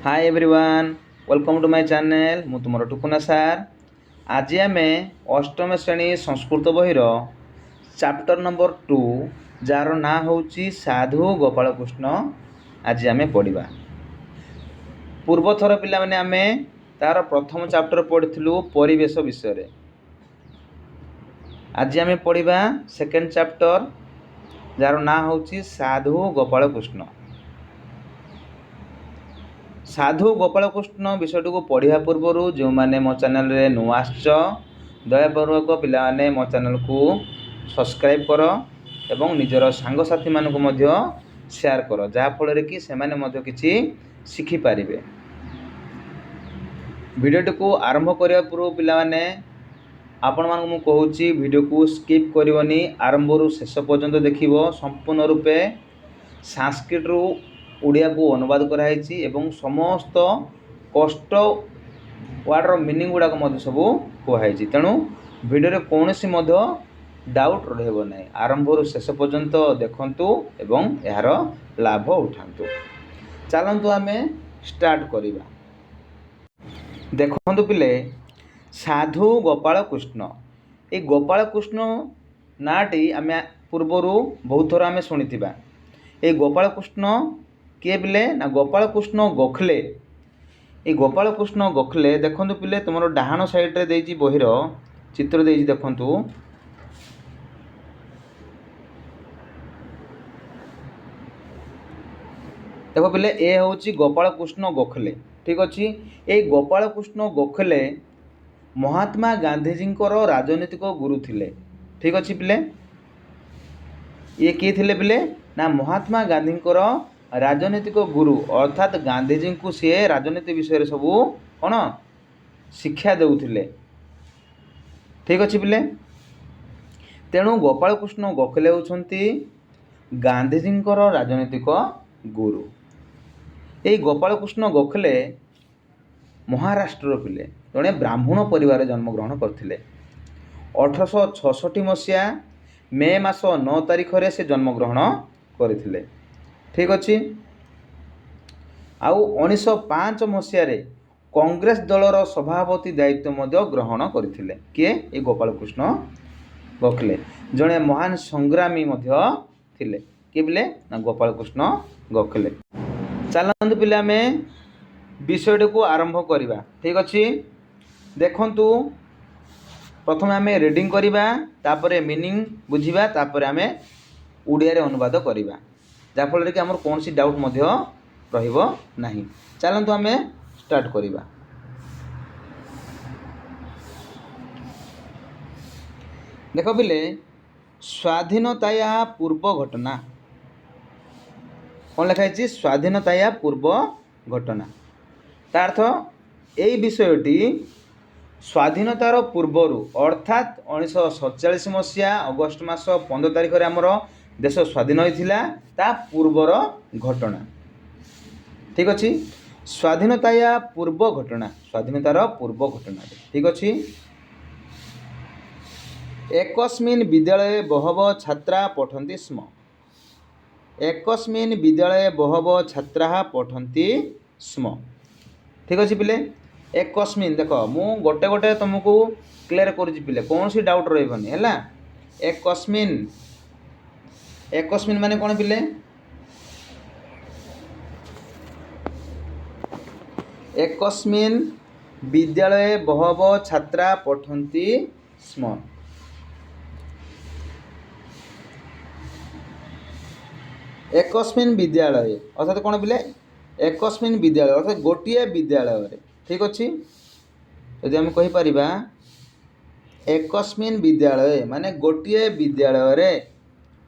Hi everyone welcome to my channel मु तुमर टुकुना सार। आज आम अष्टम श्रेणी संस्कृत बहिर चैप्टर नंबर 2 जार ना होची साधु गोपाल कृष्ण आज आम पढ़ा। पूर्व थर पिला माने आम तार प्रथम चैप्टर पढ़िलु परिवेश विषय। आज आम पढ़ा सेकेंड चैप्टर जार ना होची साधु गोपाल कृष्ण। साधु गोपाल कृष्ण विषयटी को पढ़ा पूर्वर जो मैंने मो चैनल रे नुआ आसच दयापूर्वक पिला माने मो चैनल को सब्सक्राइब कर एवं निजर सांगसाथी मानक मध्य शेयर कर जहाँफल कि से माने किछि शिखि पारिबे। भिडियोटी को आरंभ करने पूर्व पिला माने आपण मानक मु कहूची भिडियो को स्किप करबनी आरंभ रु शेष पर्यंत देखिबो। संपूर्ण रूपे संस्कृत रु ओडिया को अनुवाद कराई एवं समस्त कष्ट वार्डर मीनिंग गुड़ाक सब कहुई। तेणु भिडियो कौन सी डाउट रहा ना आरंभ रु शेष पर्यंत देखंतु एवं यार लाभ उठातु। चलतु आम स्टार्ट करिबा। देखंतु पिले साधु गोपाल कृष्ण ये गोपाल कृष्ण नाटी आम पूर्वर बहुत थर आम शुणिथिबा। ये गोपाल कृष्ण किए पिले ना गोपाल कृष्ण गोखले। ये गोपाल कृष्ण गोखले देखंतु पिले तुम डाहाण साइड रे देइछि बहिर चित्र देइछि देखंतु। देखो पिले ए होछि गोपाल कृष्ण गोखले। ठीक अछि। ये गोपाल कृष्ण गोखले महात्मा गांधीजी राजनीतिक गुरु थिले। ठीक अछि पिले। ये किए थिले पिले ना महात्मा गांधी राजनीतिक गुरु अर्थात गांधीजी को सी राजनीति विषय सब कौन शिक्षा देउथिले। ठीक अच्छे पिले। तेणु गोपाल कृष्ण गोखले होउछंती गांधीजी राजनीतिक गुरु। ये गोपाल कृष्ण गोखले महाराष्ट्र पिले जड़े ब्राह्मण परिवार जन्मग्रहण करथिले। 1866 मसीहा मे मास 9 तारिख रे से जन्मग्रहण करथिले। ठीक अच्छे। आउ 1905 मसीह कांग्रेस दलर सभापति दायित्व ग्रहण करथिले। किए ये गोपाल कृष्ण गोखले जड़े महान संग्रामी थिले। किए बिले ना गोपाल कृष्ण गोखले। चलतु पिले आम विषय को आरंभ करवा। ठीक अच्छे। देखंतु प्रथम आम रीडिंग करवा तापर मीनिंग बुझिबा तापर आम ओडिया रे अनुवाद करवा जहाँफल कि आमर कौन सी डाउट रहिबो नहीं। चलतु आम स्टार्ट करवा। देख पिले स्वाधीनता पूर्व घटना कौन लिखाई स्वाधीनता पूर्व घटना तार्थ यही विषयटी स्वाधीनतार पूर्वर अर्थात 1947 मसीहा अगस्ट मास 15 तारिख रे आमर देश स्वाधीन होता ता पूर्वर घटना। ठीक अच्छे। स्वाधीनता पूर्व घटना स्वाधीनतार पूर्व घटना। ठीक अच्छे। एकस्मिन् विद्यालये बहवः छात्रा पठन्ति स्म। एकस्मिन् विद्यालये बहवः छात्रा पठन्ति स्म। ठीक अच्छे पिले। एकस्मिन् देख मु गोटे गोटे तुमको क्लियर करुछि पिले कौन सी डाउट रहबनी हैला। एकस्मिन् एकस्मिन् माने कौन पिले एकस्मिन् विद्यालये बहवः छात्रा पठन्ति स्म। एकस्मिन् विद्यालये अर्थात कौन पिले एकस्मिन् विद्यालय अर्थात गोटे विद्यालय। ठीक अच्छे। यदि आम कहीपर एकस्मिन् विद्यालय माने गोटे विद्यालय रे।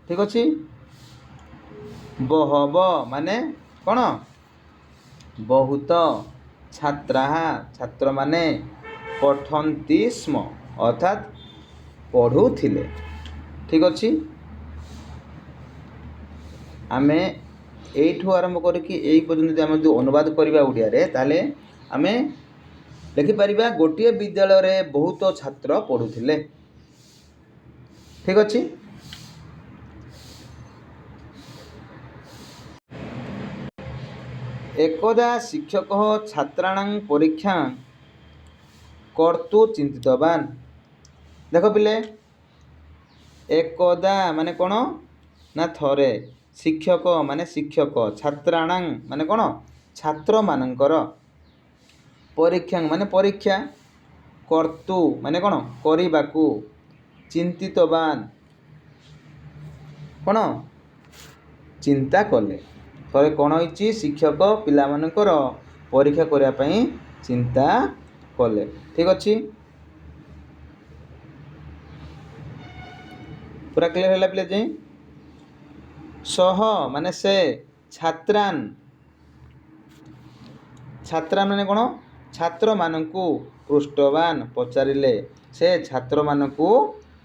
ठीक अच्छे। बहव माने कौन बहुत छात्रा छात्र माने पठन्ति स्म अर्थात पढ़ुथिले। ठीक अच्छे। आमे एठू आरंभ करके यही पर्यंत आम जो अनुवाद करवा ओडिया रे ताले आमे लिखिपर गोटे विद्यालय रे बहुत छात्र पढ़ुथिले। ठीक अच्छे। एकदा शिक्षक छात्राणां परीक्षा कर्तु चिंतितवान। देख पिले एकदा माने कौन ना थरे शिक्षक माने शिक्षक छात्राणां माने कौन छात्र मानकर परीक्षा माने परीक्षा कर्तु माने कौन करिबाकू चिंतितवान कौन चिंता कले। थरे कौन होइछि शिक्षक पिला मानकर परीक्षा करिया पई चिंता कले। ठीक अछि पूरा क्लियर है पिले जे सह माने से छात्रान छात्रा माने कौन छात्र मानकू पृष्ठवान पचारिले से छात्र मानकू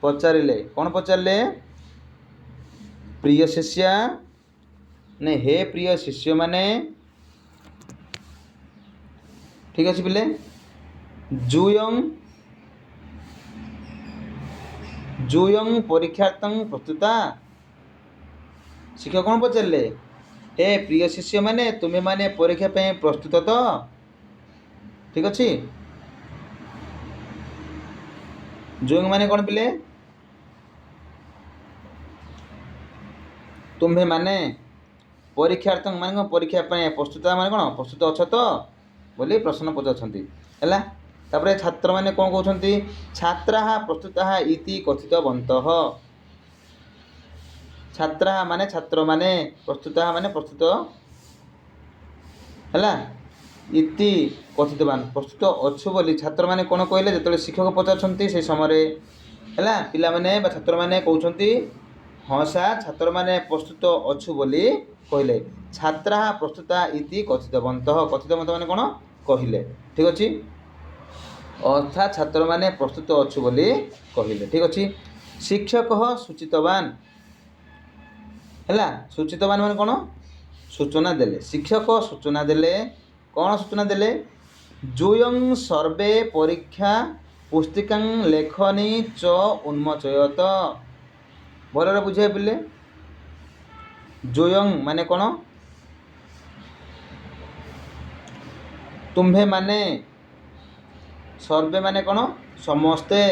पचारिले कौन पचारिले प्रिय शिष्य ने हे प्रिय शिष्य माने ठीक अच्छे पिले जूयं जूयं परीक्षार्थं प्रस्तुता शिक्षक कौन पचारे हे प्रिय शिष्य माने तुम्हें माने परीक्षा पे प्रस्तुत तो ठीक अच्छे जूयं माने कौन पिले तुम्हें माने परीक्षार्थं माने परीक्षा पे प्रस्तुत माने कौन प्रस्तुत अच्छ तो बोली प्रश्न पचारछंती हैला। तापरे छात्र माने कौन कहउछंती छात्राः प्रस्तुताः इति कथितवन्तः। छात्राः माने छात्र माने प्रस्तुताः माने प्रस्तुत हैला इति कथितवान प्रस्तुत अच्छु बोली छात्र माने कौन कहले जेतले शिक्षक पचारछंती से समय हैला पिला माने बा छात्र माने कहउछंती हाँ सा छात्र माने प्रस्तुत अच्छु बोली कहले छात्राः प्रस्तुता इति कथितवन्तः। कथितवन्तः माने कौन कहले ठीक अच्छे अर्थात छात्र माने प्रस्तुत अच्छु बोली कहले ठीक अच्छे। शिक्षक सूचितवान हैला सूचितवान माने कौन सूचना देले शिक्षक सूचना देले कौन सूचना देले जूयं सर्वे परीक्षा पुस्तिकां लेखनी च उन्मोचयत। भलरे बुझे पिले जूयं माने कौन तुम्हें माने सर्वे माने कौन समस्ते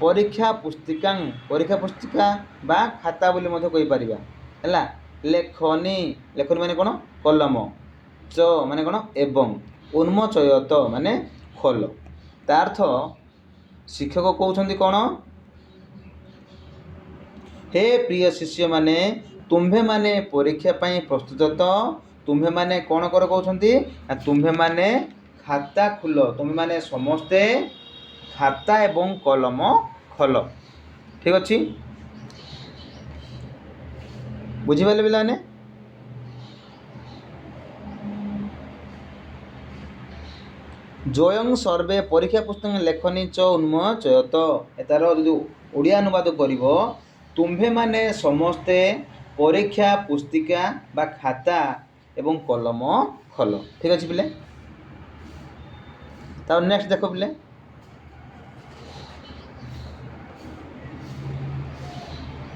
परीक्षा पुस्तिका बा खाता बोली मध्य कहि परिबा हैला लेखनी लेखनी माने कौन कलम च माने कौन एवं उन्मोचयत माने खोल तार्थ शिक्षक कहउछंती कौन हे प्रिय शिष्य माने तुम्हें माने परीक्षा पाई प्रस्तुत तो तुम्हें माने कौन कर कहउछंती तुम्हें माने खाता खुल तुम्हें माने समस्ते खाता एवं कलम खोल ठीक अच्छे बुझीपारे पिला ने जयं सर्वे परीक्षा पुस्तक लेखनी च उन्मोचयत एतार जो ओडिया अनुवाद करिवो तुम्हें माने समस्ते परीक्षा पुस्तिका बा खाता एवं कलम खोल ठीक अच्छे पिले। तब नेक्स्ट देखो पिले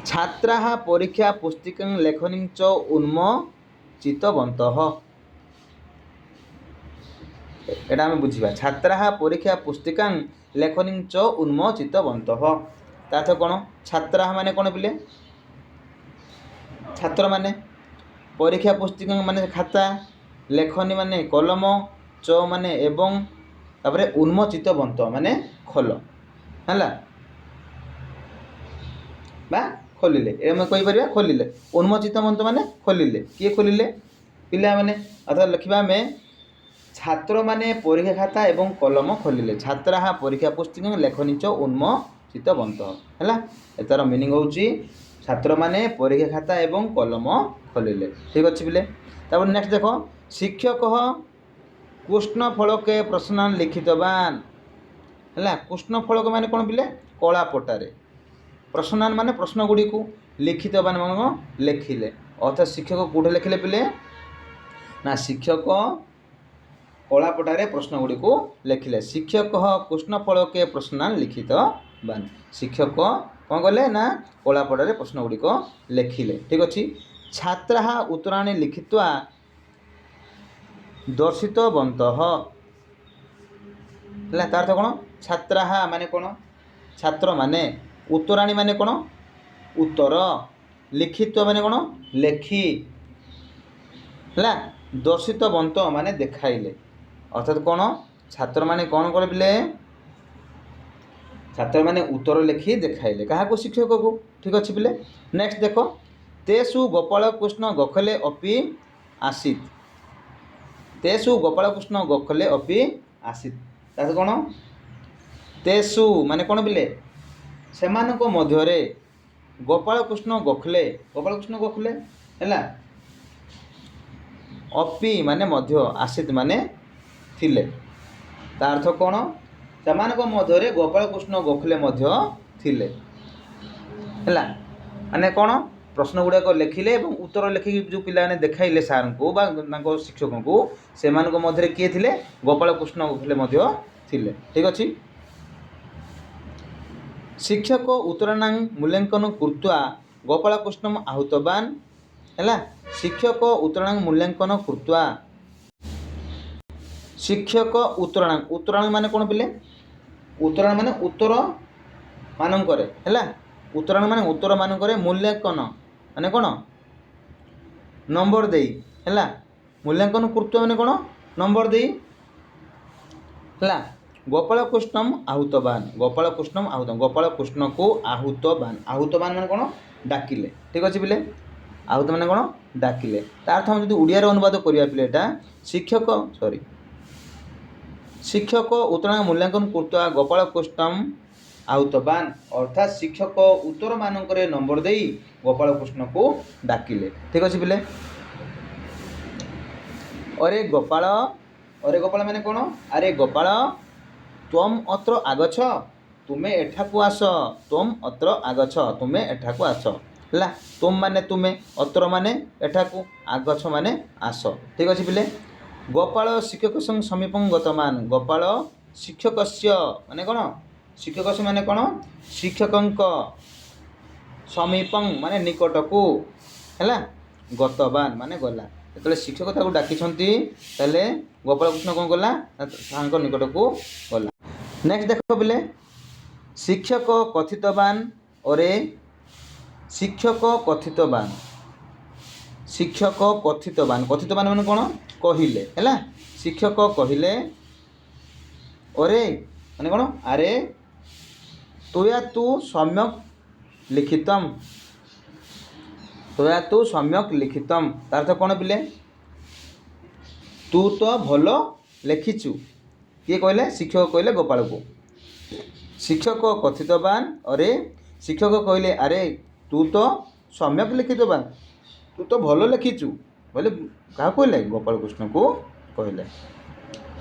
छात्राः परीक्षा पुस्तिकां लेखनीं च उन्मोचितवन्तः। एटा आम बुझा छात्राः परीक्षा पुस्तिकां लेखनीं च उन्मोचितवन्तः तार्थ कौन छात्राः माने कौन पिले छात्र माने परीक्षा पुस्तिका माने खाता लेखनी माने कलम च माने एवं तापरे उन्मोचितवन्त माने खोल हैला बा खोलिले एम कहि परिबा खोलिले उन्मोचितवन्त माने खोलिले किए खोलिले पिला माने अर्थात लिखिबा में छात्र माने परीक्षा खाता एवं कलम खोलिले छात्राः परीक्षा पुस्तिका लेखनी च उन्मोचितवन्त हैला एतार मीनिंग होउची छात्र माने परीक्षा खाता एवं कलम खोलिले ठीक अच्छे पिले। तापर नेक्स्ट देखो शिक्षक कृष्ण फलके प्रश्न लिखितवान है कृष्ण फलक माने कौन पिले कला पटारे प्रश्नान माने प्रश्न गुड़ी को लिखितवान मान लिखिले अर्थात शिक्षक कौटे लिखिले पिले ना शिक्षक कला पटारे प्रश्न गुड़ी को लिखिले शिक्षक कृष्ण फलके प्रश्न लिखितवान शिक्षक कौन कले ना कला पटारे प्रश्न गुड़ी को लिखिले ठीक अच्छे। छात्राः उत्तराणि लिखित्वा दर्शितवन्तः ହେଲା ତାର ତ କ'ଣ ଛାତ୍ରାହା ମାନେ କ'ଣ ଛାତ୍ର ମାନେ ଉତ୍ତରାଣୀ ମାନେ କ'ଣ ଉତ୍ତର ଲିଖିତ ମାନେ କ'ଣ ଲେଖି ହେଲା ଦର୍ଶିତବନ୍ତ ମାନେ ଦେଖାଇଲେ ଅର୍ଥାତ୍ କ'ଣ ଛାତ୍ରମାନେ କ'ଣ କରିଲେ ଛାତ୍ରମାନେ ଉତ୍ତର ଲେଖି ଦେଖାଇଲେ କାହାକୁ ଶିକ୍ଷକକୁ ଠିକ୍ ଅଛି ପିଲେ ନେକ୍ସଟ ଦେଖ ତେଷୁ ଗୋପାଳକୃଷ୍ଣ ଗୋଖଲେ ଅପି ଆସିତ ତେଷୁ ଗୋପାଳକୃଷ୍ଣ ଗୋଖଲେ ଅପି ଆସିତ ତାହା କ'ଣ ତେଷୁ ମାନେ କ'ଣ ପିଲେ ସେମାନଙ୍କ ମଧ୍ୟରେ ଗୋପାଳକୃଷ୍ଣ ଗୋଖଲେ ହେଲା ଅପି ମାନେ ମଧ୍ୟ ଆସିତ ମାନେ ଥିଲେ ତା ଅର୍ଥ କ'ଣ ସେମାନଙ୍କ ମଧ୍ୟରେ ଗୋପାଳକୃଷ୍ଣ ଗୋଖଲେ ମଧ୍ୟ ଥିଲେ ହେଲା ମାନେ କ'ଣ ପ୍ରଶ୍ନ ଗୁଡ଼ାକ ଲେଖିଲେ ଏବଂ ଉତ୍ତର ଲେଖିକି ଯେଉଁ ପିଲାମାନେ ଦେଖାଇଲେ ସାର୍ଙ୍କୁ ବା ତାଙ୍କ ଶିକ୍ଷକଙ୍କୁ ସେମାନଙ୍କ ମଧ୍ୟରେ କିଏ ଥିଲେ ଗୋପାଳକୃଷ୍ଣ ଗୋଖଲେ ମଧ୍ୟ ଥିଲେ ଠିକ୍ ଅଛି ଶିକ୍ଷକ ଉତ୍ତରାଣାଂ ମୂଲ୍ୟାଙ୍କନ କୃତ୍ୱା ଗୋପାଳକୃଷ୍ଣ ଆହୁତବାନ ହେଲା ଶିକ୍ଷକ ଉତ୍ତରାଣାଂ ମୂଲ୍ୟାଙ୍କନ କୃତ୍ୱା ଶିକ୍ଷକ ଉତ୍ତରାଣ ମାନେ କ'ଣ ପିଲେ ଉତ୍ତରାଣ ମାନେ ଉତ୍ତର ମାନଙ୍କରେ ହେଲା ଉତ୍ତରାଣ ମାନେ ଉତ୍ତର ମାନଙ୍କରେ ମୂଲ୍ୟାଙ୍କନ ମାନେ କ'ଣ ନମ୍ବର ଦେଇ ହେଲା ମୂଲ୍ୟାଙ୍କନ କୃତ୍ୱ ମାନେ କ'ଣ ନମ୍ବର ଦେଇ ହେଲା ଗୋପାଳକୃଷ୍ଣମ୍ ଆହୁତବାନ ଗୋପାଳକୃଷ୍ଣକୁ ଆହୁତବାନ ମାନେ କ'ଣ ଡାକିଲେ ଠିକ୍ ଅଛି ପିଲେ ଆହୁତ ମାନେ କ'ଣ ଡାକିଲେ ତା ଅର୍ଥ ଆମେ ଯଦି ଓଡ଼ିଆରେ ଅନୁବାଦ କରିବା ପିଲେ ଏଇଟା ଶିକ୍ଷକ ଉତ୍ତରାଣ ମୂଲ୍ୟାଙ୍କନ କୃତ୍ୱା ଗୋପାଳକୃଷ୍ଣମ୍ ଆହୁତବାନ ଅର୍ଥାତ୍ ଶିକ୍ଷକ ଉତ୍ତରମାନଙ୍କରେ ନମ୍ବର ଦେଇ ଗୋପାଳକୃଷ୍ଣକୁ ଡାକିଲେ ଠିକ୍ ଅଛି ପିଲେ ଅରେ ଗୋପାଳ ମାନେ କ'ଣ ଆରେ ଗୋପାଳ ତ୍ୱମ୍ ଅତ୍ର ଆଗଛ ତୁମେ ଏଠାକୁ ଆସ ତ୍ୱମ୍ ଅତ୍ର ଆଗଛ ତୁମେ ଏଠାକୁ ଆସ ହେଲା ତୁମ ମାନେ ତୁମେ ଅତ୍ର ମାନେ ଏଠାକୁ ଆଗଛ ମାନେ ଆସ ଠିକ୍ ଅଛି ପିଲେ ଗୋପାଳ ଶିକ୍ଷକ ସମୀପଂ ଗତମାନ ଗୋପାଳ ଶିକ୍ଷକସ୍ୟ ମାନେ କ'ଣ ଶିକ୍ଷକସ୍ୟ ମାନେ କ'ଣ ଶିକ୍ଷକଙ୍କ ସମୀପଂ ମାନେ ନିକଟକୁ ହେଲା ଗତବାନ ମାନେ ଗଲା ଯେତେବେଳେ ଶିକ୍ଷକ ତାକୁ ଡାକିଛନ୍ତି ତାହେଲେ ଗୋପାଳକୃଷ୍ଣ କ'ଣ କଲା ତାଙ୍କ ନିକଟକୁ ଗଲା ନେକ୍ସଟ ଦେଖ ପିଲେ ଶିକ୍ଷକ କଥିତବାନ ଅରେ ଶିକ୍ଷକ କଥିତବାନ ମାନେ କ'ଣ କହିଲେ ହେଲା ଶିକ୍ଷକ କହିଲେ ଅରେ ମାନେ କ'ଣ ଆରେ ତୁୟା ତୁ ସମ୍ୟକ୍ ଲିଖିତମ୍ ତା ଅର୍ଥ କ'ଣ ପିଲେ ତୁ ତ ଭଲ ଲେଖିଛୁ କିଏ କହିଲେ ଶିକ୍ଷକ କହିଲେ ଗୋପାଳକୁ ଶିକ୍ଷକ କଥିତବାନ ଅରେ ଶିକ୍ଷକ କହିଲେ ଆରେ ତୁ ତ ସମ୍ୟକ୍ ଲିଖିତବାନ ତୁ ତ ଭଲ ଲେଖିଛୁ କହିଲେ କାହାକୁ କହିଲେ ଗୋପାଳକୃଷ୍ଣକୁ କହିଲେ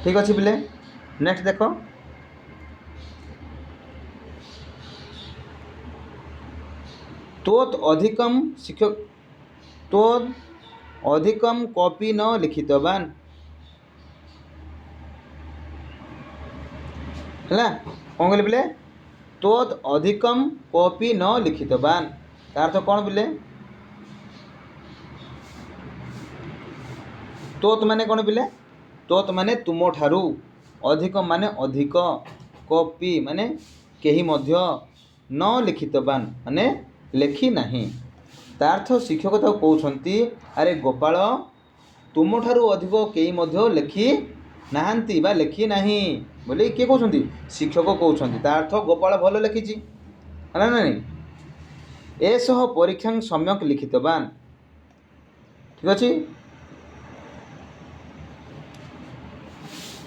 ଠିକ୍ ଅଛି ପିଲେ ନେକ୍ସଟ ଦେଖ ତୋତ୍ ଅଧିକମ୍ କପି ନ ଲିଖିତବାନ ହେଲା କ'ଣ କହିଲେ ପିଲେ ତୋତ୍ ଅଧିକମ୍ କପି ନ ଲିଖିତବାନ ତା ଅର୍ଥ କ'ଣ ପିଲେ ତୋତ୍ ମାନେ କ'ଣ ପିଲେ ତୋତ୍ ମାନେ ତୁମଠାରୁ ଅଧିକ ମାନେ ଅଧିକ କପି ମାନେ କେହି ମଧ୍ୟ ନ ଲିଖିତବାନ ମାନେ ଲେଖି ନାହିଁ ତା ଅର୍ଥ ଶିକ୍ଷକ ତାକୁ କହୁଛନ୍ତି ଆରେ ଗୋପାଳ ତୁମଠାରୁ ଅଧିକ କେହି ମଧ୍ୟ ଲେଖି ନାହାନ୍ତି ବା ଲେଖି ନାହିଁ ବୋଲି କିଏ କହୁଛନ୍ତି ଶିକ୍ଷକ କହୁଛନ୍ତି ତା ଅର୍ଥ ଗୋପାଳ ଭଲ ଲେଖିଛି ହେଲା ନା ନାହିଁ ଏସହ ପରୀକ୍ଷାଂ ସମ୍ୟକ୍ ଲିଖିତବାନ ଠିକ୍ ଅଛି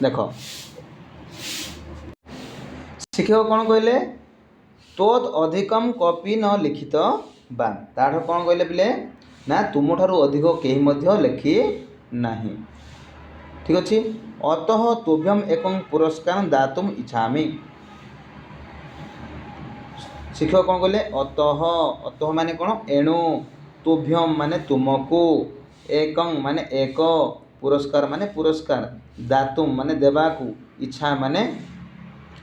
ଦେଖ ଶିକ୍ଷକ କ'ଣ କହିଲେ ତୋତ୍ ଅଧିକମ୍ କପି ନ ଲିଖିତବାନ ତା ଅର୍ଥ କ'ଣ କହିଲେ ପିଲେ ନା ତୁମଠାରୁ ଅଧିକ କେହି ମଧ୍ୟ ଲେଖି ନାହିଁ ଠିକ୍ ଅଛି ଅତଃ ତୁଭ୍ୟମ୍ ଏକଂ ପୁରସ୍କାର ଦାତୁମ୍ ଇଚ୍ଛାମି ଶିକ୍ଷକ କ'ଣ କହିଲେ ଅତଃ ମାନେ କ'ଣ ଏଣୁ ତୁଭ୍ୟମ୍ ମାନେ ତୁମକୁ ଏକଂ ମାନେ ଏକ ପୁରସ୍କାର ମାନେ ପୁରସ୍କାର ଦାତୁମ୍ ମାନେ ଦେବାକୁ ଇଚ୍ଛା ମାନେ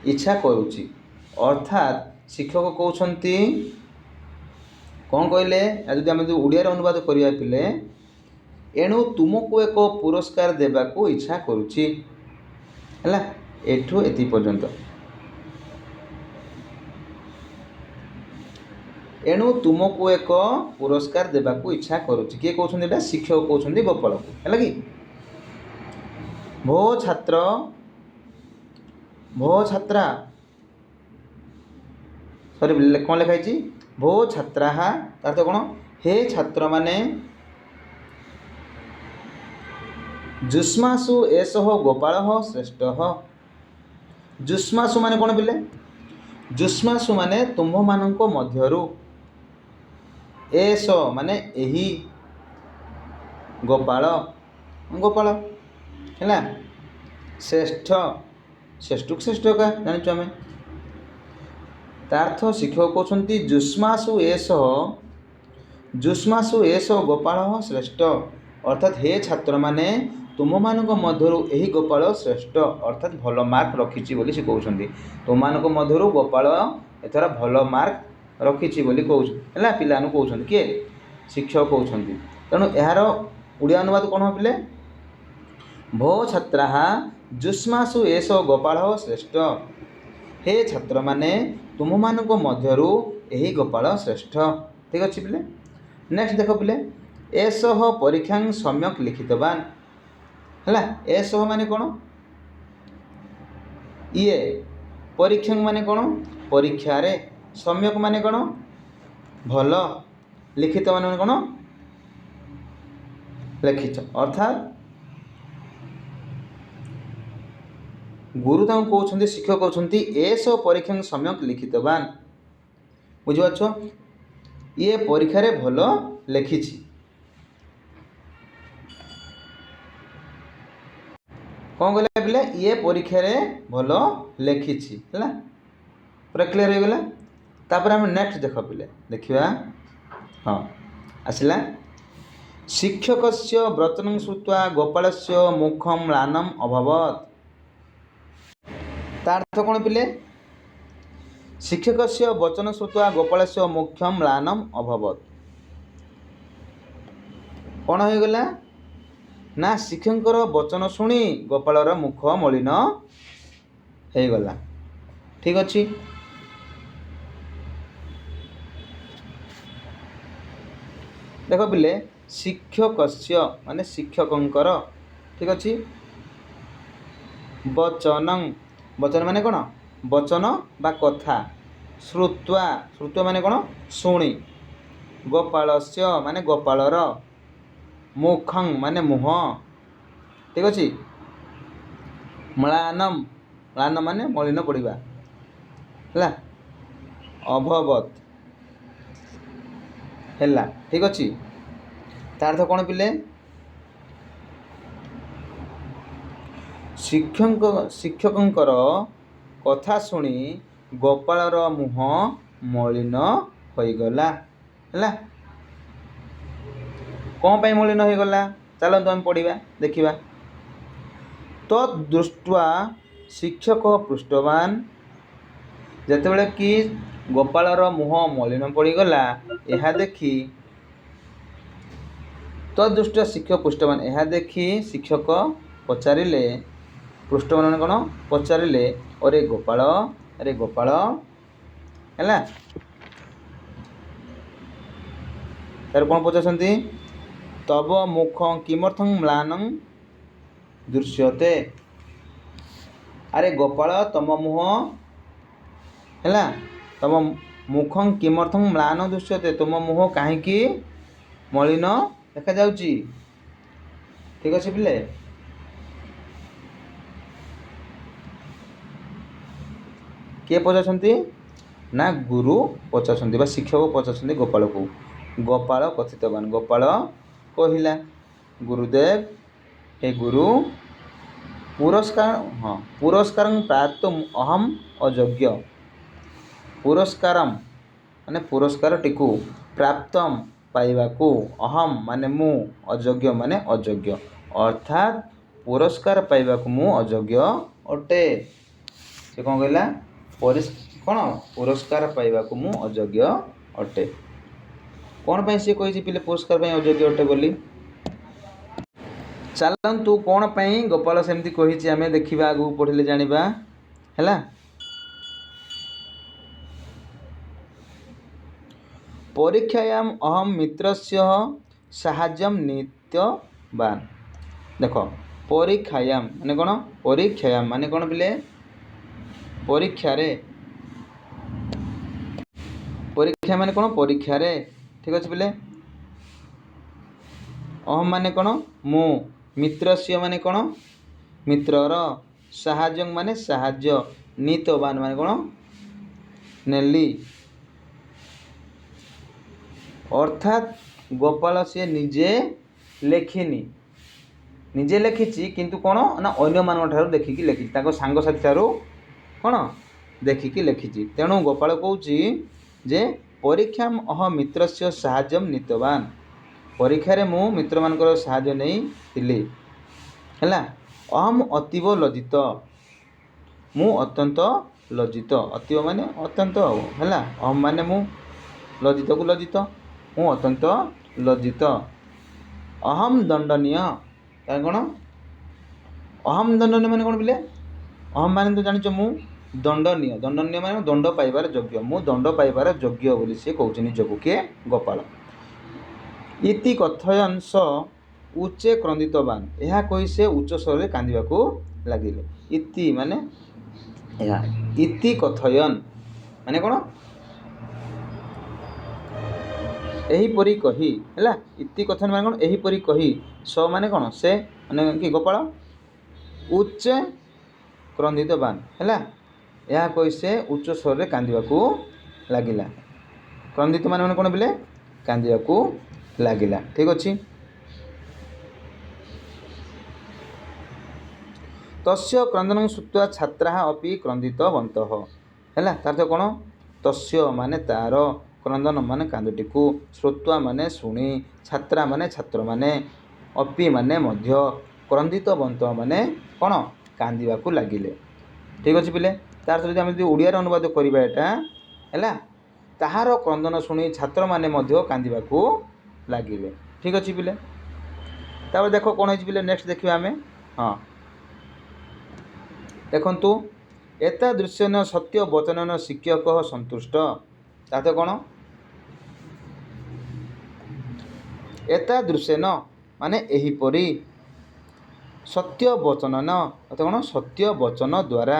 ଇଚ୍ଛା କରୁଛି ଅର୍ଥାତ୍ ଶିକ୍ଷକ କହୁଛନ୍ତି କ'ଣ କହିଲେ ଯଦି ଆମେ ଓଡ଼ିଆରେ ଅନୁବାଦ କରିବା ପିଲେ एणु तुमको एक पुरस्कार देवाकू इच्छा करुछि है एठू एति पर्यंत एणु तुमको एक पुरस्कार देवाकू इच्छा करुछि किए कहउछन्ती शिक्षक कहउछन्ती गोपाल को है कि भो छात्र भो छात्रा सॉरी कौन लिखाई भो छात्रा तार तो कौन हे छात्र माने जुष्मासु एषः गोपाल श्रेष्ठ जुष्मासु माने कौन पिले जुष्मासु माने तुम्भ मानक मध्यरु एष माने एही गोपाल गोपाल है श्रेष्ठ श्रेष्ठ श्रेष्ठ का जानी आम तार्थ शिक्षक कहते जुष्मासु एष गोपाल श्रेष्ठ अर्थात हे छात्र माने तुम मानक मध्यरु एही गोपाल श्रेष्ठ अर्थात भल मार्क रखिछि बोली से कहउछन्ती तुम मानक मध्यरु गोपाल एथरा भल मार्क रखिछि बोली कहउछ है पिलानु कहउछन्ती किए शिक्षक कहउछन्ती तेणु यार उड़िया अनुवाद कौन पिले भो छात्रा जुष्मासु एष गोपाल श्रेष्ठ हे छात्र माने तुम मानक मध्यरु एही गोपाल श्रेष्ठ ठीक अच्छे पिले नेक्स्ट देख पिले एषः परीक्षा सम्यक लिखितवान है एषः माने कौन ये परीक्षा माने कौन परीक्षा रे सम्यक माने कौन भल लिखित माने कौन लिखित अर्थात गुरु ताऊ कहते शिक्षक कहते एस परीक्षा सम्यक लिखितवान बुझिपार ये परीक्षा रे भल लिखि कौन कहले पिले ये परीक्षा रे भल लिखि है पूरा क्लीयर हो गला तापर हम नेक्स्ट देख पिले देखिया हाँ आसला शिक्षकस्य व्रतनं श्रुत्वा गोपालस्य मुखं म्लानम अभवत् तार्थ कौन पिले शिक्षकस्य वचन श्रुत्वा गोपालस्य मुख्यम म्लानम अभवत् कौन हो गला ना शिक्षकर वचन शुणी गोपालर मुख मलिन हो गला ठीक अच्छे देख पिले शिक्षकस्य माने शिक्षकंकर ठीक अच्छे वचनं वचन माने कौन वचन बा कथा श्रुत्वा श्रुत्वा माने कौन शुणी गोपालस्य माने गोपालर मुखं माने मुह ठीक अच्छे म्लानम म्लान माने मलिन पड़िबा है अभवत है ठीक अच्छे तार्थ कौन पिले शिक्षकंकर कथा शुणी गोपालर मुह मलिन होइगला है कौन पाई मलिन होइगला चलतु आम पढ़ा देखा तदृष्ट्वा शिक्षक पृष्ठवान जेतेबेले कि गोपालर मुह मलिन पड़गला यह देखी तदृष्ट्वा शिक्षक पृष्ठवान यह देखी शिक्षक पचारिले पृष्ठवान कौन पचारिले अरे गोपाल है तार कौन पचारती तब मुख किमर्थं म्लानं दृश्यते अरे गोपाल तम मुह है तम मुखं किमर्थं म्लान दृश्यते तुम मुह कहीं मलिन देखा जाउची ठीक अच्छे पिले किए पचारती ना गुरु पचारती बा शिक्षक पचारती गोपाल को गोपाल कथितवान गोपाल कहिला गुरुदेव हे गुरु पुरस्कार हाँ पुरस्कार प्राप्त अहम अयोग्य पुरस्कार माने पुरस्कार टिकु प्राप्तम पाइबाकू अहम माने मु अयोग्य माने अयोग्य अर्थात पुरस्कार पाइबाकू मु अयोग्य अटे से कौन कहला कौन पुरस्कार पाइबाकू मु अयोग्य अटे कौन पाई से कही पिले पुरस्कार पाई अयोग्य अटे बोली ଚାଲନ୍ତୁ କ'ଣ ପାଇଁ ଗୋପାଳ ସେମିତି କହିଛି ଆମେ ଦେଖିବା, ଆଗକୁ ପଢ଼ିଲେ ଜାଣିବା ହେଲା। ପରୀକ୍ଷାୟାମ୍ ଅହମ୍ ମିତ୍ରସ୍ୟ ସାହାଯ୍ୟମ୍ ନିତ୍ୟବାନ୍। ଦେଖ ପରୀକ୍ଷାୟାମ୍ ମାନେ କ'ଣ? ପରୀକ୍ଷାୟାମ୍ ମାନେ କ'ଣ ପିଲେ? ପରୀକ୍ଷାରେ। ପରୀକ୍ଷା ମାନେ କ'ଣ? ପରୀକ୍ଷାରେ। ଠିକ୍ ଅଛି ପିଲେ। ଅହମ୍ ମାନେ କ'ଣ? ମୁଁ। ମିତ୍ରସ୍ୟ ମାନେ କ'ଣ? ମିତ୍ରର। ସାହାଯ୍ୟଂ ମାନେ ସାହାଯ୍ୟ। ନିତବାନ୍ ମାନେ କ'ଣ? ନେଲି। ଅର୍ଥାତ୍ ଗୋପାଳ ସିଏ ନିଜେ ଲେଖିନି, ନିଜେ ଲେଖିଛି କିନ୍ତୁ କ'ଣ ନା ଅନ୍ୟମାନଙ୍କ ଠାରୁ ଦେଖିକି ଲେଖିଛି, ତାଙ୍କ ସାଙ୍ଗସାଥି ଠାରୁ କ'ଣ ଦେଖିକି ଲେଖିଛି। ତେଣୁ ଗୋପାଳ କହୁଛି ଯେ ପରୀକ୍ଷାମ୍ ଅହମ୍ ମିତ୍ରସ୍ୟ ସାହାଯ୍ୟମ୍ ନିତବାନ୍। ପରୀକ୍ଷାରେ ମୁଁ ମିତ୍ରମାନଙ୍କର ସାହାଯ୍ୟ ନେଇଥିଲି ହେଲା। ଅହମ୍ ଅତୀବ ଲଜ୍ଜିତ। ମୁଁ ଅତ୍ୟନ୍ତ ଲଜ୍ଜିତ। ଅତୀବ ମାନେ ଅତ୍ୟନ୍ତ ହେଲା। ଅହମ୍ ମାନେ ମୁଁ, ଲଜ୍ଜିତକୁ ଲଜ୍ଜିତ, ମୁଁ ଅତ୍ୟନ୍ତ ଲଜ୍ଜିତ। ଅହମ୍ ଦଣ୍ଡନୀୟ କାରଣ କ'ଣ? ଅହମ୍ ଦଣ୍ଡନୀୟ ମାନେ କ'ଣ ପିଲେ? ଅହମ୍ ମାନେ ତ ଜାଣିଛ ମୁଁ ଦଣ୍ଡନୀୟ। ଦଣ୍ଡନୀୟ ମାନେ ଦଣ୍ଡ ପାଇବାର ଯୋଗ୍ୟ। ମୁଁ ଦଣ୍ଡ ପାଇବାର ଯୋଗ୍ୟ ବୋଲି ସିଏ କହୁଛି ନିଜକୁ। କିଏ? ଗୋପାଳ। ଇତି କଥୟନ୍ ସ ଉଚ୍ଚେ କ୍ରନ୍ଦିତବାନ୍। ଏହା କହି ସେ ଉଚ୍ଚ ସ୍ୱରରେ କାନ୍ଦିବାକୁ ଲାଗିଲେ। ଇତି ମାନେ ଏହା। ଇତି କଥୟନ୍ ମାନେ କ'ଣ? ଏହିପରି କହି ହେଲା। ଇତି କଥୟନ୍ ମାନେ କ'ଣ? ଏହିପରି କହି। ସ ମାନେ କ'ଣ? ସେ ମାନେ କି ଗୋପାଳ। ଉଚ୍ଚେ କ୍ରନ୍ଦିତବାନ୍ ହେଲା। ଏହା କହି ସେ ଉଚ୍ଚ ସ୍ୱରରେ କାନ୍ଦିବାକୁ ଲାଗିଲା। କ୍ରନ୍ଦିତ ମାନେ କ'ଣ ପିଲେ? କାନ୍ଦିବାକୁ ଲାଗିଲା। ଠିକ୍ ଅଛି। ତସ୍ୟ କ୍ରନ୍ଦନଂ ଶ୍ରୁତ୍ୱା ଛାତ୍ରାଃ ଅପି କ୍ରନ୍ଦିତବନ୍ତଃ ହେଲା। ତାର କ'ଣ? ତସ୍ୟ ମାନେ ତାର, କ୍ରନ୍ଦନ ମାନେ କାନ୍ଦୁଟିକୁ, ଶ୍ରୁତ୍ୱା ମାନେ ଶୁଣି, ଛାତ୍ରା ମାନେ ଛାତ୍ରମାନେ, ଅପି ମାନେ ମଧ୍ୟ, କ୍ରନ୍ଦିତବନ୍ତଃ ମାନେ କ'ଣ? କାନ୍ଦିବାକୁ ଲାଗିଲେ। ଠିକ୍ ଅଛି ପିଲେ। ତାର ଯଦି ଆମେ ଯଦି ଓଡ଼ିଆରେ ଅନୁବାଦ କରିବା ଏଇଟା ହେଲା, ତାହାର କ୍ରନ୍ଦନ ଶୁଣି ଛାତ୍ରମାନେ ମଧ୍ୟ କାନ୍ଦିବାକୁ ଲାଗିଲେ। ଠିକ୍ ଅଛି ପିଲେ। ତାପରେ ଦେଖ କ'ଣ ହେଇଛି ପିଲେ, ନେକ୍ସଟ ଦେଖିବା ଆମେ। ହଁ ଦେଖନ୍ତୁ, ଏତାଦୃଶ୍ୟେନ ସତ୍ୟ ବଚନେନ ଶିକ୍ଷକ ସନ୍ତୁଷ୍ଟ। ତାହା କ'ଣ? ଏତାଦୃଶ୍ୟେନ ମାନେ ଏହିପରି, ସତ୍ୟ ବଚନନ ଅର୍ଥାତ୍ କ'ଣ? ସତ୍ୟ ବଚନ ଦ୍ୱାରା,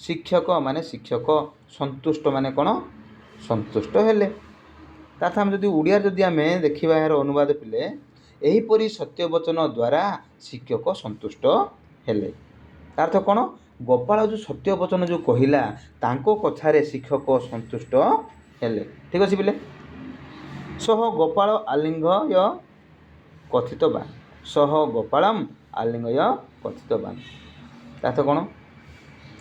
ଶିକ୍ଷକ ମାନେ ଶିକ୍ଷକ, ସନ୍ତୁଷ୍ଟ ମାନେ କ'ଣ? ସନ୍ତୁଷ୍ଟ ହେଲେ। ତାର୍ଥ ଆମେ ଯଦି ଓଡ଼ିଆରେ ଯଦି ଆମେ ଦେଖିବା ଏହାର ଅନୁବାଦ ପିଲେ, ଏହିପରି ସତ୍ୟ ବଚନ ଦ୍ୱାରା ଶିକ୍ଷକ ସନ୍ତୁଷ୍ଟ ହେଲେ। ତାର୍ଥ କ'ଣ? ଗୋପାଳ ଯେଉଁ ସତ୍ୟ ବଚନ ଯେଉଁ କହିଲା, ତାଙ୍କ କଥାରେ ଶିକ୍ଷକ ସନ୍ତୁଷ୍ଟ ହେଲେ। ଠିକ୍ ଅଛି ପିଲେ। ସହ ଗୋପାଳ ଆଲିଙ୍ଗୟ କଥିତବାନ୍। ସହ ଗୋପାଳମ୍ ଆଲିଙ୍ଗୟ କଥିତବାନ୍। ତାର୍ଥ କ'ଣ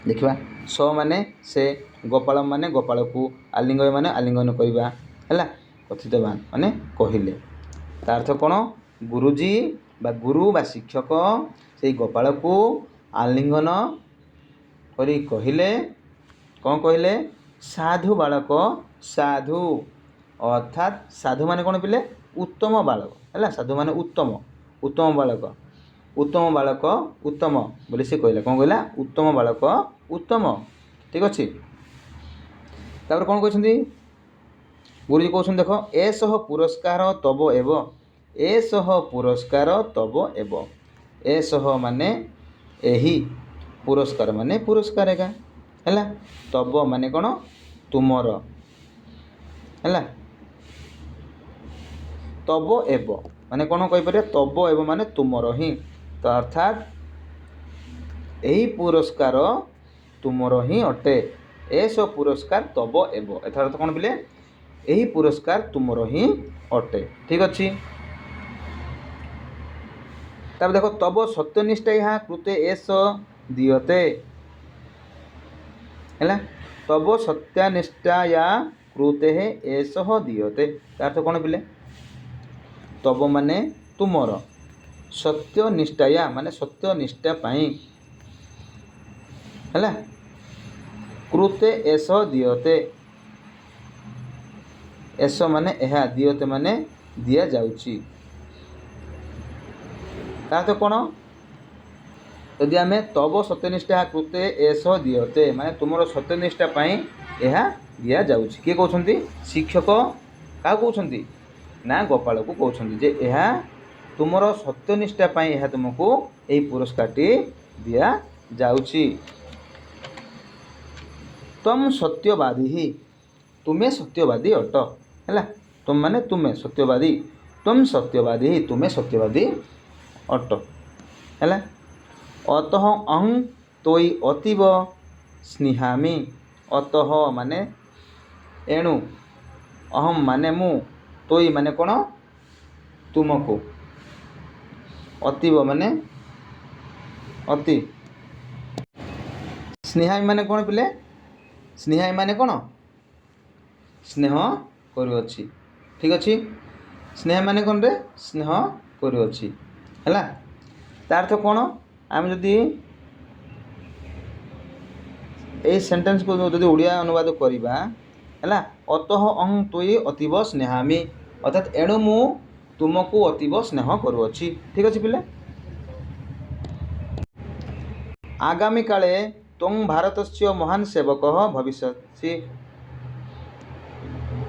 ଦେଖିବା। ସ ମାନେ ସେ, ଗୋପାଳମ୍ ମାନେ ଗୋପାଳକୁ, ଆଲିଙ୍ଗୟ ମାନେ ଆଲିଙ୍ଗନ କରିବା ହେଲା, କଥିତବାନ୍ ମାନେ କହିଲେ। ତାର୍ଥ କ'ଣ? ଗୁରୁଜୀ ବା ଗୁରୁ ବା ଶିକ୍ଷକ ସେଇ ଗୋପାଳକୁ ଆଲିଙ୍ଗନ କରି କହିଲେ। କ'ଣ କହିଲେ? ସାଧୁ ବାଳକ। ସାଧୁ ଅର୍ଥାତ୍ ସାଧୁ ମାନେ କ'ଣ ପିଲେ? ଉତ୍ତମ ବାଳକ ହେଲା। ସାଧୁ ମାନେ ଉତ୍ତମ, ଉତ୍ତମ ବାଳକ, ଉତ୍ତମ ବାଳକ ଉତ୍ତମ ବୋଲି ସେ କହିଲା। କ'ଣ କହିଲା? ଉତ୍ତମ ବାଳକ ଉତ୍ତମ। ଠିକ୍ ଅଛି। ତାପରେ କ'ଣ କହିଛନ୍ତି? ଗୁରୁଜୀ କହୁଛନ୍ତି ଦେଖ, ଏସହ ପୁରସ୍କାର ତବ ଏବ। ଏସହ ପୁରସ୍କାର ତବ ଏବ। ଏସହ ମାନେ ଏହି, ପୁରସ୍କାର ମାନେ ପୁରସ୍କାର ଏକା ହେଲା। ତବ ମାନେ କ'ଣ? ତୁମର ହେଲା। ତବ ଏବ ମାନେ କ'ଣ କହିପାରିବା? ତବ ଏବ ମାନେ ତୁମର ହିଁ। ତ ଅର୍ଥାତ୍ ଏହି ପୁରସ୍କାର ତୁମର ହିଁ ଅଟେ। ଏସ ପୁରସ୍କାର ତବ ଏବ। ଏଥର ଅର୍ଥ କ'ଣ ପିଲେ? ଏହି ପୁରସ୍କାର ତୁମର ହିଁ ଅଟେ। ଠିକ୍ ଅଛି। ତାପରେ ଦେଖ, ତବ ସତ୍ୟନିଷ୍ଠା କୃତେ ଏସ ଦିୟତେ ହେଲା। ତବ ସତ୍ୟନିଷ୍ଠା କୃତେ ଏସହ ଦିୟତେ। ତାର୍ଥ କ'ଣ ପିଲେ? ତବ ମାନେ ତୁମର, ସତ୍ୟନିଷ୍ଠା ମାନେ ସତ୍ୟନିଷ୍ଠା ପାଇଁ ହେଲା, କୃତେ ଏସ ଦିୟତେ। ଏସ ମାନେ ଏହା, ଦିୟତେ ମାନେ ଦିଆଯାଉଛି। ତା ତ କ'ଣ ଯଦି ଆମେ ତବ ସତ୍ୟନିଷ୍ଠା କୃତେ ଏସ ଦିଅତେ ମାନେ ତୁମର ସତ୍ୟନିଷ୍ଠା ପାଇଁ ଏହା ଦିଆଯାଉଛି। କିଏ କହୁଛନ୍ତି? ଶିକ୍ଷକ କାହାକୁ କହୁଛନ୍ତି? ନା ଗୋପାଳକୁ କହୁଛନ୍ତି ଯେ ଏହା ତୁମର ସତ୍ୟନିଷ୍ଠା ପାଇଁ ଏହା ତୁମକୁ ଏହି ପୁରସ୍କାରଟି ଦିଆଯାଉଛି। ତମ୍ ସତ୍ୟବାଦୀ ହିଁ ତୁମେ ସତ୍ୟବାଦୀ ଅଟ ହେଲା। ତୁମ ମାନେ ତୁମେ ସତ୍ୟବାଦୀ, ତମ୍ ସତ୍ୟବାଦୀ ହିଁ ତୁମେ ସତ୍ୟବାଦୀ ଅଟ ହେଲା। ଅତଃ ଅହଂ ତୋଇ ଅତୀବ ସ୍ନିହାମି ଅତଃ ମାନେ ଏଣୁ, ଅହମ୍ ମାନେ ମୁଁ, ତୋଇ ମାନେ କ'ଣ? ତୁମକୁ, ଅତୀବ ମାନେ ଅତି, ସ୍ନେହାମି ମାନେ କ'ଣ ପିଲେ? ସ୍ନେହାମି ମାନେ କ'ଣ? ସ୍ନେହ କରୁଅଛି। ଠିକ୍ ଅଛି। ସ୍ନେହ ମାନେ କ'ଣ ରେ? ସ୍ନେହ କରୁଅଛି ହେଲା। ତାର ଅର୍ଥ କ'ଣ? ଆମେ ଯଦି এই ସେଣ୍ଟେନ୍ସକୁ ଯଦି ଓଡ଼ିଆ ଅନୁବାଦ କରିବା ହେଲା, ଅତଃ ଅହଂ ତୋଇ ଅତୀବ ସ୍ନେହାମି ଅର୍ଥାତ୍ ଏଣୁ ମୁଁ ତୁମକୁ ଅତୀବ ସ୍ନେହ କରୁଅଛି। ଠିକ୍ ଅଛି ପିଲେ। ଆଗାମୀ କାଳେ ତ୍ୱଂ ଭାରତସ୍ୟ ମହାନ ସେବକ ଭବିଷ୍ୟସି।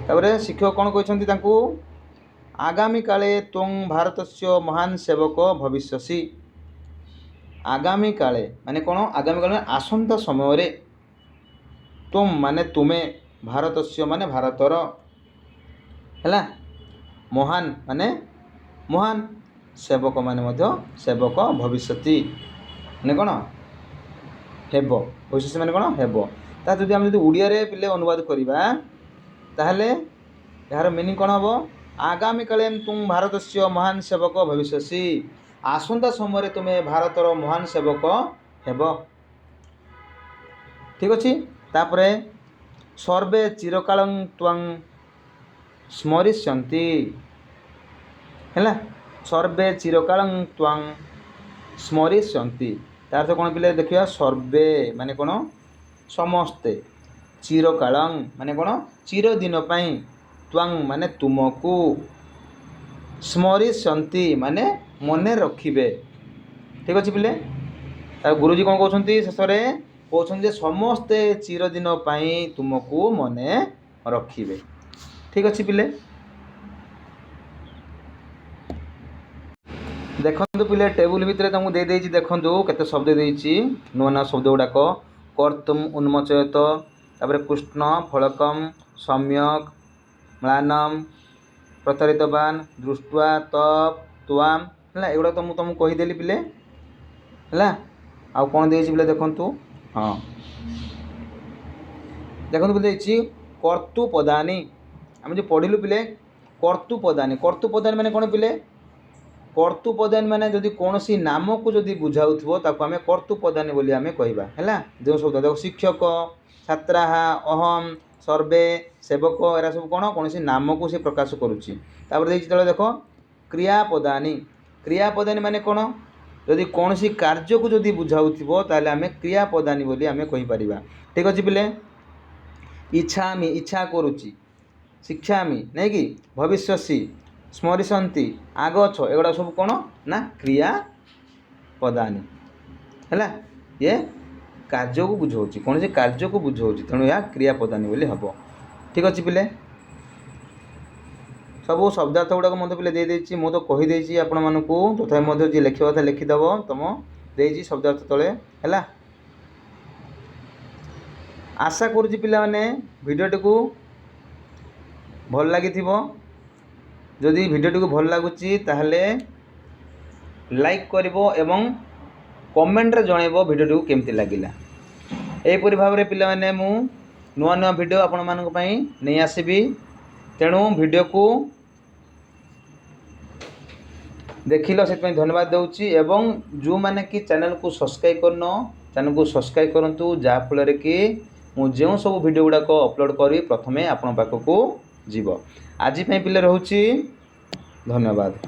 ତାପରେ ଶିକ୍ଷକ କ'ଣ କହିଛନ୍ତି ତାଙ୍କୁ? ଆଗାମୀ କାଳେ ତ୍ୱଂ ଭାରତସ୍ୟ ମହାନ ସେବକ ଭବିଷ୍ୟସି। ଆଗାମୀ କାଳେ ମାନେ କ'ଣ? ଆଗାମୀ କାଳେ ଆସନ୍ତା ସମୟରେ, ତୁମ ମାନେ ତୁମେ, ଭାରତସ୍ୟ ମାନେ ଭାରତର ହେଲା, ମହାନ ମାନେ ମହାନ, ସେବକ ମାନେ ମଧ୍ୟ ସେବକ, ଭବିଷ୍ୟତି ମାନେ କ'ଣ? ହେବ। ଭବିଷ୍ୟତି ମାନେ କ'ଣ? ହେବ। ତା ଯଦି ଆମେ ଯଦି ଓଡ଼ିଆରେ ପିଲେ ଅନୁବାଦ କରିବା ତାହେଲେ ଏହାର ମିନିଂ କ'ଣ ହେବ? ଆଗାମୀ କାଳେ ତୁମ ଭାରତସ୍ୟ ମହାନ ସେବକ ଭବିଷ୍ୟସି। ଆସନ୍ତା ସମୟରେ ତୁମେ ଭାରତର ମହାନ ସେବକ ହେବ। ଠିକ୍ ଅଛି। ତାପରେ ସର୍ବେ ଚିରକାଳଂ ତ୍ୱଂ ସ୍ମରିଷ୍ୟନ୍ତି ହେଲା। ସର୍ବେ ଚିରକାଳଂ ତ୍ୱଂ ସ୍ମରିଷ୍ୟନ୍ତି। ତାର ଅର୍ଥ କ'ଣ ପିଲେ ଦେଖିବା? ସର୍ବେ ମାନେ କ'ଣ? ସମସ୍ତେ, ଚିରକାଳଂ ମାନେ କ'ଣ? ଚିରଦିନ ପାଇଁ, ତ୍ୱଂ ମାନେ ତୁମକୁ, ସ୍ମରିଷ୍ୟନ୍ତି ମାନେ ମନେ ରଖିବେ। ଠିକ୍ ଅଛି ପିଲେ। ତା ଗୁରୁଜୀ କ'ଣ କହୁଛନ୍ତି ଶେଷରେ? କହୁଛନ୍ତି ଯେ ସମସ୍ତେ ଚିରଦିନ ପାଇଁ ତୁମକୁ ମନେ ରଖିବେ। ଠିକ୍ ଅଛି ପିଲେ। ଦେଖନ୍ତୁ ପିଲେ ଟେବୁଲ ଭିତରେ ତୁମକୁ ଦେଇଦେଇଛି, ଦେଖନ୍ତୁ କେତେ ଶବ୍ଦ ଦେଇଛି, ନୂଆ ନୂଆ ଶବ୍ଦ ଗୁଡ଼ାକ। କର୍ତ୍ତୁମ୍ ଉନ୍ମୋଚୟତ, ତାପରେ କୃଷ୍ଣ ଫଳକମ୍ ସମ୍ୟକ୍ ମ୍ଳାନମ୍ ପ୍ରତାରିତବାନ ଦୃଷ୍ଟ୍ୱା ତପ୍ ତ୍ୱାମ୍ ହେଲା। ଏଗୁଡ଼ାକ ମୁଁ ତୁମକୁ କହିଦେଲି ପିଲେ ହେଲା। ଆଉ କ'ଣ ଦେଇଛି ପିଲେ ଦେଖନ୍ତୁ। ହଁ ଦେଖନ୍ତୁ ପିଲେ ଦେଇଛି କର୍ତ୍ତୃପଦାନି। ଆମେ ଯେଉଁ ପଢ଼ିଲୁ ପିଲେ କର୍ତ୍ତୃପଦାନି। କର୍ତ୍ତୃପଦାନି ମାନେ କ'ଣ ପିଲେ? କର୍ତ୍ତୃପଦାନି ମାନେ ଯଦି କୌଣସି ନାମକୁ ଯଦି ବୁଝାଉଥିବ ତାକୁ ଆମେ କର୍ତ୍ତୃପଦାନି ବୋଲି ଆମେ କହିବା ହେଲା। ଯେଉଁ ଶବ୍ଦ ଦେଖ ଶିକ୍ଷକ, ଛାତ୍ରାଃ, ଅହମ୍, ସର୍ବେ, ସେବକ, ଏରା ସବୁ କ'ଣ? କୌଣସି ନାମକୁ ସେ ପ୍ରକାଶ କରୁଛି। ତାପରେ ଦେଇଛି ତଳେ ଦେଖ କ୍ରିୟାପଦାନି। କ୍ରିୟାପଦାନି ମାନେ କ'ଣ? ଯଦି କୌଣସି କାର୍ଯ୍ୟକୁ ଯଦି ବୁଝାଉଥିବ ତାହେଲେ ଆମେ କ୍ରିୟାପଦାନି ବୋଲି ଆମେ କହିପାରିବା। ଠିକ୍ ଅଛି ପିଲେ। ଇଚ୍ଛାମି ଇଚ୍ଛା କରୁଛି, ଶିକ୍ଷାମି ନାଇଁ କି, ଭବିଷ୍ୟସି, ସ୍ମରିସନ୍ତି, ଆଗଛ, ଏଗୁଡ଼ା ସବୁ କ'ଣ? ନା କ୍ରିୟାପଦାନି ହେଲା। ଇଏ କାର୍ଯ୍ୟକୁ ବୁଝାଉଛି, କୌଣସି କାର୍ଯ୍ୟକୁ ବୁଝାଉଛି, ତେଣୁ ଏହା କ୍ରିୟାପଦାନି ବୋଲି ହେବ। ଠିକ୍ ଅଛି ପିଲେ। ସବୁ ଶବ୍ଦାର୍ଥ ଗୁଡ଼ାକ ମଧ୍ୟ ପିଲେ ଦେଇଦେଇଛି, ମୁଁ ତ କହିଦେଇଛି ଆପଣମାନଙ୍କୁ, ତଥାପି ମଧ୍ୟ ଯିଏ ଲେଖିବା କଥା ଲେଖିଦେବ, ତୁମ ଦେଇଛି ଶବ୍ଦାର୍ଥ ତଳେ ହେଲା। ଆଶା କରୁଛି ପିଲାମାନେ ଭିଡ଼ିଓଟିକୁ ଭଲ ଲାଗିଥିବ। ଯଦି ଭିଡ଼ିଓଟିକୁ ଭଲ ଲାଗୁଛି ତାହେଲେ ଲାଇକ୍ କରିବ ଏବଂ କମେଣ୍ଟରେ ଜଣାଇବ ଭିଡ଼ିଓଟିକୁ କେମିତି ଲାଗିଲା। ଏହିପରି ଭାବରେ ପିଲାମାନେ ମୁଁ ନୂଆ ନୂଆ ଭିଡ଼ିଓ ଆପଣମାନଙ୍କ ପାଇଁ ନେଇ ଆସିବି। ତେଣୁ ଭିଡ଼ିଓକୁ ଦେଖିଲ ସେଥିପାଇଁ ଧନ୍ୟବାଦ ଦେଉଛି। ଏବଂ ଯେଉଁମାନେ କି ଚ୍ୟାନେଲକୁ ସବସ୍କ୍ରାଇବ୍ କରିନ, ଚ୍ୟାନେଲକୁ ସବସ୍କ୍ରାଇବ୍ କରନ୍ତୁ, ଯାହାଫଳରେ କି ମୁଁ ଯେଉଁ ସବୁ ଭିଡ଼ିଓ ଗୁଡ଼ାକ ଅପଲୋଡ଼ କରିବି ପ୍ରଥମେ ଆପଣଙ୍କ ପାଖକୁ ଯିବ। ଆଜି ପାଇଁ ପିଲା ରହୁଛି, ଧନ୍ୟବାଦ।